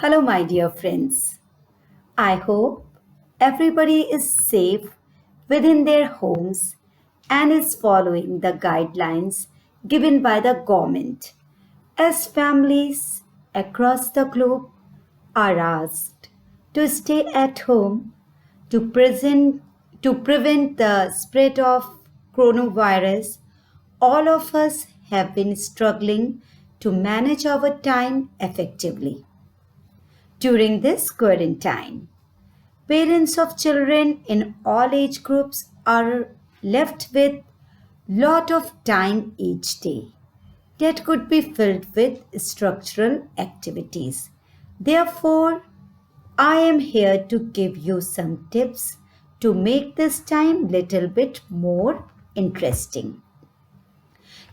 Hello, my dear friends. I hope everybody is safe within their homes and is following the guidelines given by the government. As families across the globe are asked to stay at home to, present, to prevent the spread of coronavirus, all of us have been struggling to manage our time effectively. During this quarantine, parents of children in all age groups are left with lot of time each day that could be filled with structural activities. Therefore, I am here to give you some tips to make this time little bit more interesting.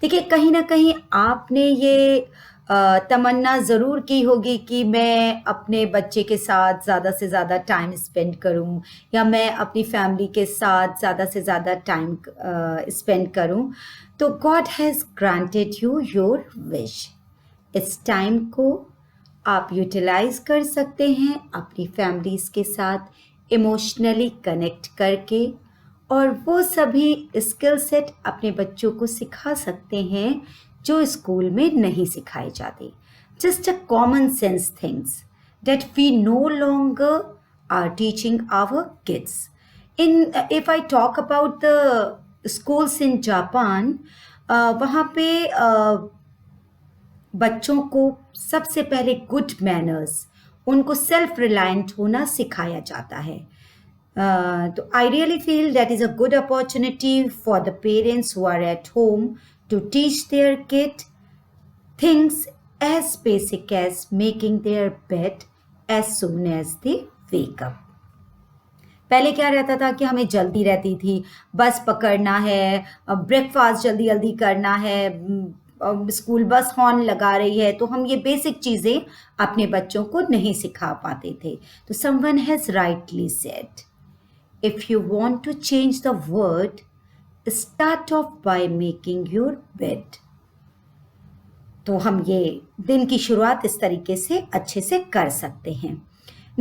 देखिए कहीं न कहीं आपने ये तमन्ना ज़रूर की होगी कि मैं अपने बच्चे के साथ ज़्यादा से ज़्यादा टाइम स्पेंड करूँ या मैं अपनी फैमिली के साथ ज़्यादा से ज़्यादा टाइम स्पेंड करूँ। तो God has granted you your wish. इस टाइम को आप यूटिलाइज़ कर सकते हैं अपनी फैमिलीज़ के साथ इमोशनली कनेक्ट करके और वो सभी स्किल सेट अपने बच्चों को सिखा सकते हैं जो स्कूल में नहीं सिखाए जाते। Just a common sense things that we no longer are teaching our kids. If I talk about the schools in Japan, वहाँ पे बच्चों को सबसे पहले गुड मैनर्स, उनको सेल्फ रिलायंट होना सिखाया जाता है। So I really feel that is a good opportunity for the parents who are at home to teach their kid things as basic as making their bed as soon as they wake up. पहले क्या रहता था कि हमें जल्दी रहती थी, बस पकड़ना है, ब्रेकफास्ट जल्दी जल्दी करना है, स्कूल बस हॉर्न लगा रही है, तो हम ये बेसिक चीज़ें अपने बच्चों को नहीं सिखा पाते थे। तो someone has rightly said, if you want to change the world, start off by making your bed. तो हम ये दिन की शुरुआत इस तरीके से अच्छे से कर सकते हैं।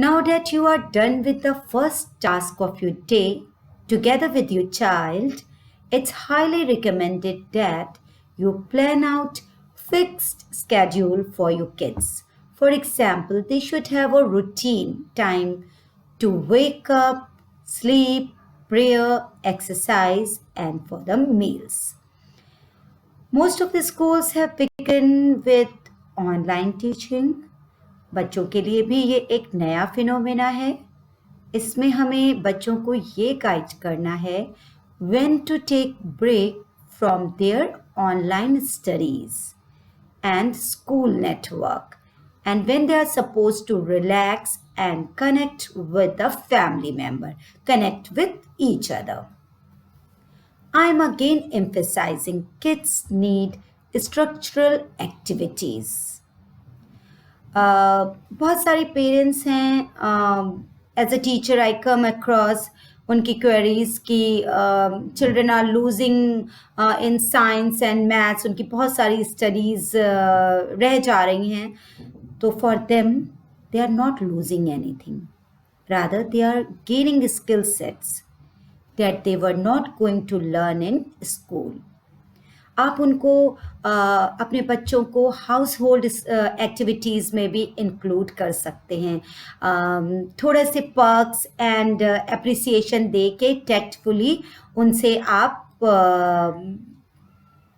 Now that you are done with the first task of your day together with your child, it's highly recommended that you plan out fixed schedule for your kids. For example, they should have a routine time to wake up, sleep, prayer, exercise, and for the meals. Most of the schools have begun with online teaching. बच्चों के लिए भी ये एक नया phenomena है। इसमें हमें बच्चों को ये गाइड करना है when to take break from their online studies and school network and when they are supposed to relax and connect with the family member, connect with each other. I am again emphasizing kids need structural activities. बहुत सारे parents हैं, as a teacher I come across उनकी queries की children are losing in science and maths, उनकी बहुत सारी studies रह जा रही हैं। तो for them they are not losing anything, rather they are gaining skill sets that they were not going to learn in school. आप उनको अपने बच्चों को हाउस होल्ड एक्टिविटीज़ में भी इंक्लूड कर सकते हैं। थोड़े से पर्क्स एंड एप्रिसिएशन दे के टैक्टफुली उनसे आप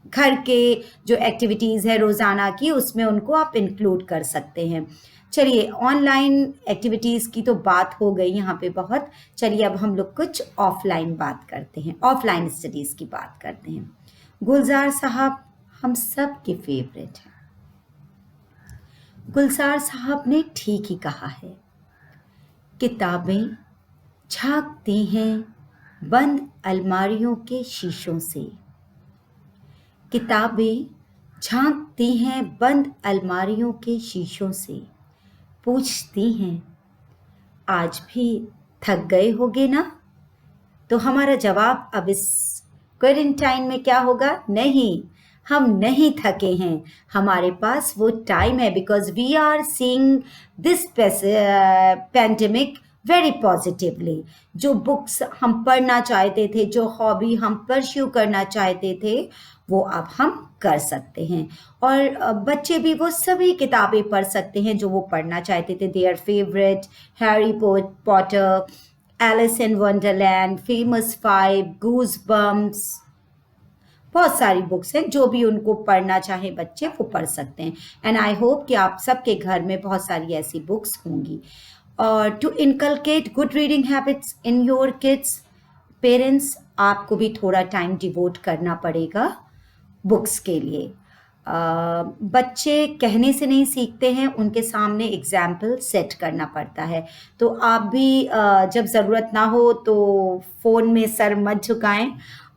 घर के जो एक्टिविटीज़ है रोज़ाना की, उसमें उनको आप इंक्लूड कर सकते हैं। चलिए, ऑनलाइन एक्टिविटीज़ की तो बात हो गई यहाँ पे बहुत। चलिए अब हम लोग कुछ ऑफलाइन बात करते हैं, ऑफलाइन स्टडीज़ की बात करते हैं। गुलजार साहब हम सब के फेवरेट हैं। गुलजार साहब ने ठीक ही कहा है, किताबें झांकती हैं बंद अलमारियों के शीशों से। किताबें झांकती हैं बंद अलमारियों के शीशों से, पूछती हैं आज भी थक गए होगे ना। तो हमारा जवाब अब इस क्वारंटाइन में क्या होगा? नहीं, हम नहीं थके हैं, हमारे पास वो टाइम है, because we are seeing this pandemic very positively. जो बुक्स हम पढ़ना चाहते थे, जो हॉबी हम परस्यू करना चाहते थे, वो अब हम कर सकते हैं। और बच्चे भी वो सभी किताबें पढ़ सकते हैं जो वो पढ़ना चाहते थे। Their favourite Harry Potter, Alice in Wonderland, Famous Five, Goosebumps, बहुत सारी बुक्स हैं जो भी उनको पढ़ना चाहे बच्चे वो पढ़ सकते हैं। एंड आई होप कि आप सबके घर में बहुत सारी ऐसी बुक्स होंगी। और to inculcate good reading habits in your kids, parents आपको भी थोड़ा टाइम डिवोट करना पड़ेगा बुक्स के लिए। बच्चे कहने से नहीं सीखते हैं, उनके सामने एग्जाम्पल सेट करना पड़ता है। तो आप भी जब ज़रूरत ना हो तो फ़ोन में सर मत झुकाएं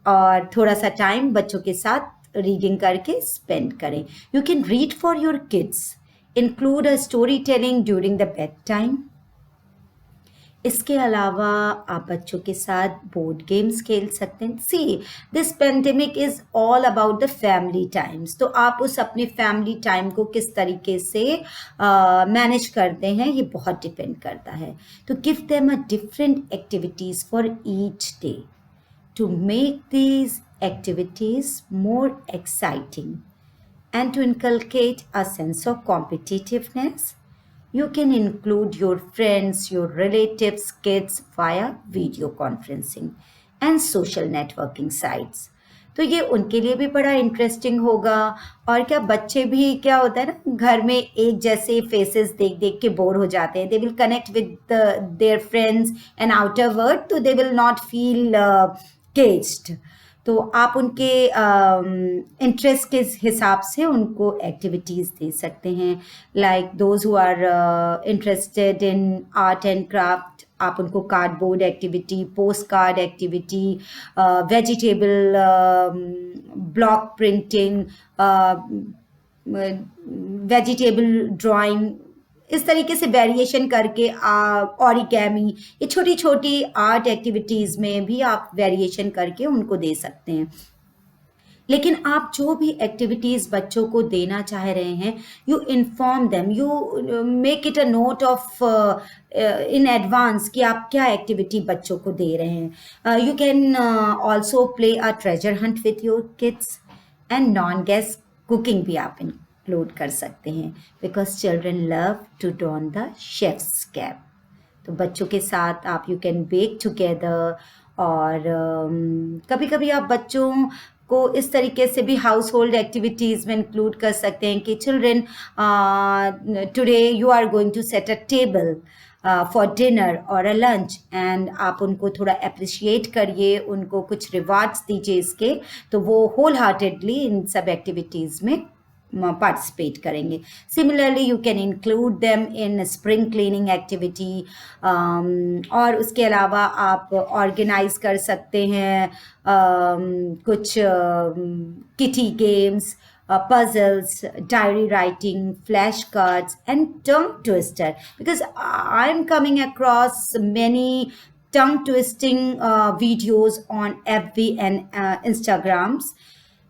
और थोड़ा सा टाइम बच्चों के साथ रीडिंग करके स्पेंड करें। You can read for your kids, include a story telling during the bed time. इसके अलावा आप बच्चों के साथ बोर्ड गेम्स खेल सकते हैं। See, this pandemic is all about the family times. तो आप उस अपने फैमिली टाइम को किस तरीके से मैनेज करते हैं, ये बहुत डिपेंड करता है। तो give them a different activities for each day to make these activities more exciting and to inculcate a sense of competitiveness. You can include your friends, your relatives, kids via video conferencing and social networking sites. तो ये उनके लिए भी बड़ा interesting होगा। और क्या, बच्चे भी क्या होता है ना, घर में एक जैसे फेसेस देख देख के बोर हो जाते हैं। They will connect with their friends and outer world, तो they will not feel caged. तो आप उनके इंटरेस्ट के हिसाब से उनको एक्टिविटीज़ दे सकते हैं। Like those who are interested in art and craft, आप उनको cardboard activity, post card activity, vegetable block printing, vegetable drawing, इस तरीके से वेरिएशन करके ऑरिगेमी, ये छोटी छोटी आर्ट एक्टिविटीज़ में भी आप वेरिएशन करके उनको दे सकते हैं। लेकिन आप जो भी एक्टिविटीज़ बच्चों को देना चाह रहे हैं, you inform them, you make it a note of in advance कि आप क्या एक्टिविटी बच्चों को दे रहे हैं। You can also play a treasure hunt with your kids and non gas cooking भी आप इंक्लूड कर सकते हैं, because children love to don the chef's cap. तो बच्चों के साथ आप यू कैन बेक टुगेदर। और कभी कभी आप बच्चों को इस तरीके से भी हाउस होल्ड एक्टिविटीज़ में इंक्लूड कर सकते हैं कि children, today you are going to set a table for dinner और अ लंच, एंड आप उनको थोड़ा अप्रिशिएट करिए, उनको कुछ रिवार्ड्स दीजिए इसके, तो वो होल हार्टेडली इन सब एक्टिविटीज़ में पार्टिसिपेट करेंगे। Similarly you can include them in spring cleaning activity. और उसके अलावा आप ऑर्गेनाइज कर सकते हैं कुछ kitty games, puzzles, diary writing, flashcards, and tongue twister. Because I'm coming across many tongue twisting videos on FB and Instagrams.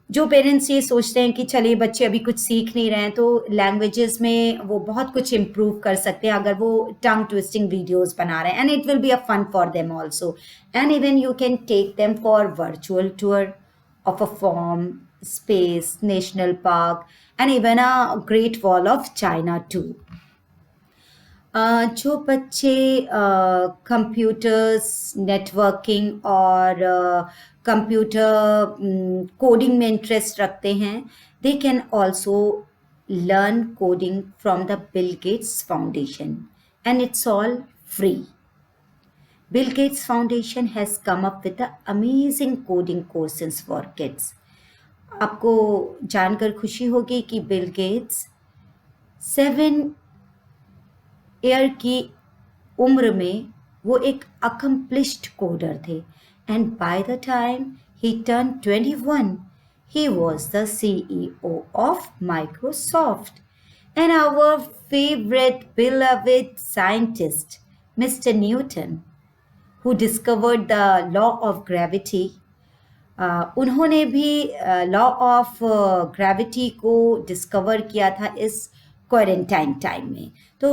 जो parents ये सोचते हैं कि चलिए बच्चे अभी कुछ सीख नहीं रहे हैं, तो लैंग्वेजेस में वो बहुत कुछ इम्प्रूव कर सकते हैं अगर वो टंग ट्विस्टिंग वीडियोस बना रहे हैं, and it will be a fun for them also. And even you can take them for virtual tour of a farm, space, national park, and even a Great Wall of China too. जो बच्चे computers, networking और computer coding में interest रखते हैं, they can also learn coding from the Bill Gates foundation, and it's all free. Bill Gates Foundation has come up with the amazing coding courses for kids. आपको जानकर खुशी होगी कि Bill Gates 7 year की उम्र में वो एक accomplished coder थे, and by the time he turned 21, he was the CEO of Microsoft. And our favorite beloved scientist, Mr. Newton, who discovered the law of gravity, उन्होंने भी लॉ ऑफ ग्रेविटी को discover किया था इस quarantine time में. तो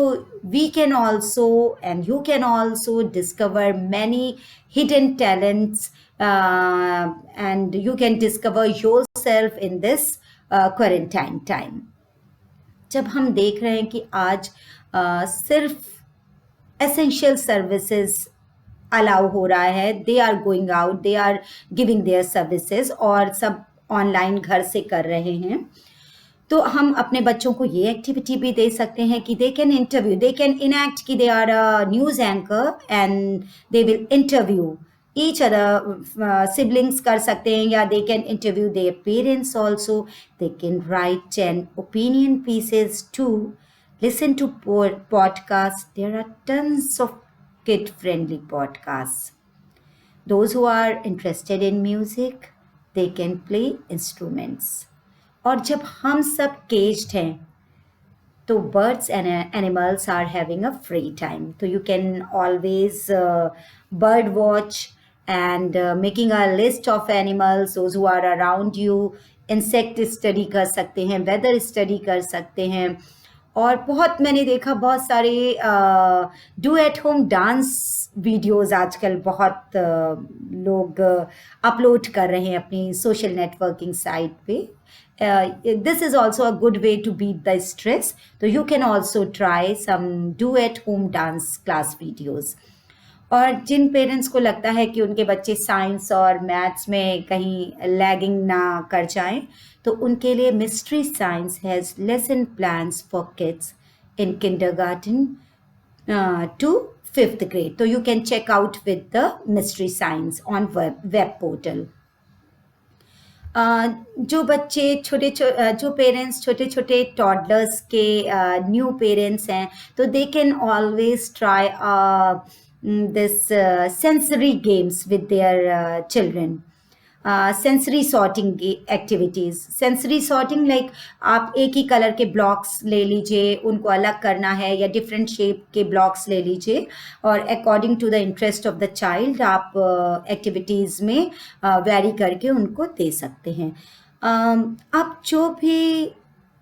we can also and you can also discover many hidden talents and you can discover yourself in this quarantine time. जब हम देख रहे हैं कि आज सिर्फ एसेंशियल सर्विसेज अलाउ हो रहा है, they are going out, they are giving their services और सब ऑनलाइन घर से कर रहे हैं, तो हम अपने बच्चों को ये एक्टिविटी भी दे सकते हैं कि they can interview, they can enact कि they are a news anchor and they will interview each other. Siblings कर सकते हैं या they can interview their parents also. They can write 10 opinion pieces too. Listen to podcasts. There are tons of kid-friendly podcasts. Those who are interested in music, they can play instruments. और जब हम सब caged हैं, तो birds and animals are having a free time. So you can always bird watch and making a list of animals, those who are around you. Insect study कर सकते हैं, weather study कर सकते हैं. और बहुत मैंने देखा बहुत सारे do at home dance videos आजकल बहुत लोग अपलोड कर रहे हैं अपनी सोशल नेटवर्किंग साइट पे. This is also a good way to beat the stress. So you can also try some do at home dance class videos. और जिन parents को लगता है कि उनके बच्चे साइंस और मैथ्स में कहीं लैगिंग ना कर जाएं, तो उनके लिए mystery science has lesson plans for kids in kindergarten to 5th grade. So you can check out with the mystery science on web portal. जो बच्चे जो पेरेंट्स छोटे छोटे टॉडलर्स के न्यू पेरेंट्स हैं, तो they can always try this sensory games with their children. Sensory sorting activities. Sensory sorting like आप एक ही कलर के ब्लॉक्स ले लीजिए, उनको अलग करना है, या डिफरेंट शेप के ब्लॉक्स ले लीजिए और according to the interest of the child आप एक्टिविटीज़ में वैरी करके उनको दे सकते हैं. आप जो भी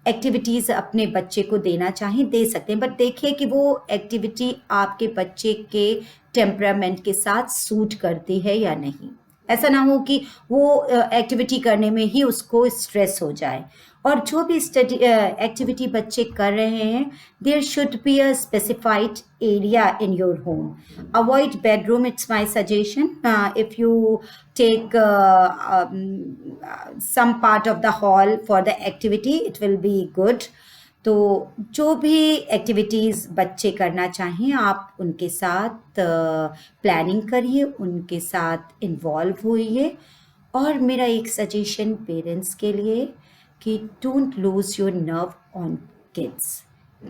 एक्टिविटीज़ अपने बच्चे को देना चाहें दे सकते हैं, बट देखिए कि वो एक्टिविटी आपके बच्चे के टेम्परामेंट के साथ सूट करती है या नहीं. ऐसा ना हो कि वो एक्टिविटी करने में ही उसको स्ट्रेस हो जाए. और जो भी एक्टिविटी बच्चे कर रहे हैं, there should be a specified area in your home. Avoid bedroom, it's my suggestion. If you take some part of the hall for the activity, it will be good. तो जो भी एक्टिविटीज़ बच्चे करना चाहें आप उनके साथ प्लानिंग करिए, उनके साथ इन्वॉल्व होइए. और मेरा एक सजेशन पेरेंट्स के लिए कि don't lose your nerve on kids.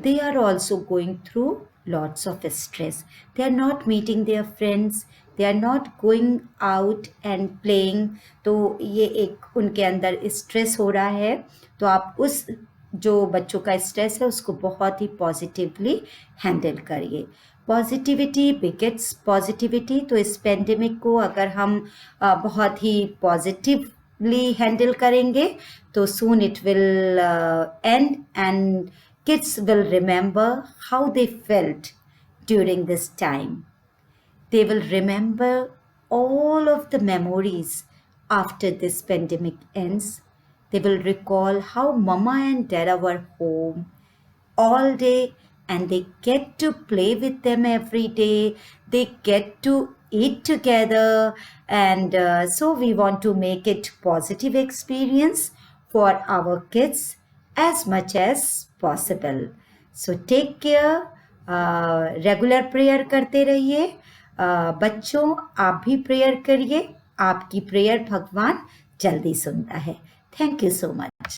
They are also going through lots of stress. They are not meeting their friends. They are not going out and playing. तो ये एक उनके अंदर स्ट्रेस हो रहा है. तो आप उस जो बच्चों का स्ट्रेस है उसको बहुत ही पॉजिटिवली हैंडल करिए. Positivity begets positivity. तो इस पेंडेमिक को अगर हम बहुत ही पॉजिटिवली हैंडल करेंगे तो soon it will end and kids will remember how they felt during this time. They will remember all of the memories after this pandemic ends. They will recall how mama and dada were home all day and they get to play with them every day. They get to eat together, and so we want to make it positive experience for our kids as much as possible. So take care. Regular prayer करते रहिए. बच्चों आप भी prayer करिए. आपकी prayer भगवान जल्दी सुनता है. Thank you so much.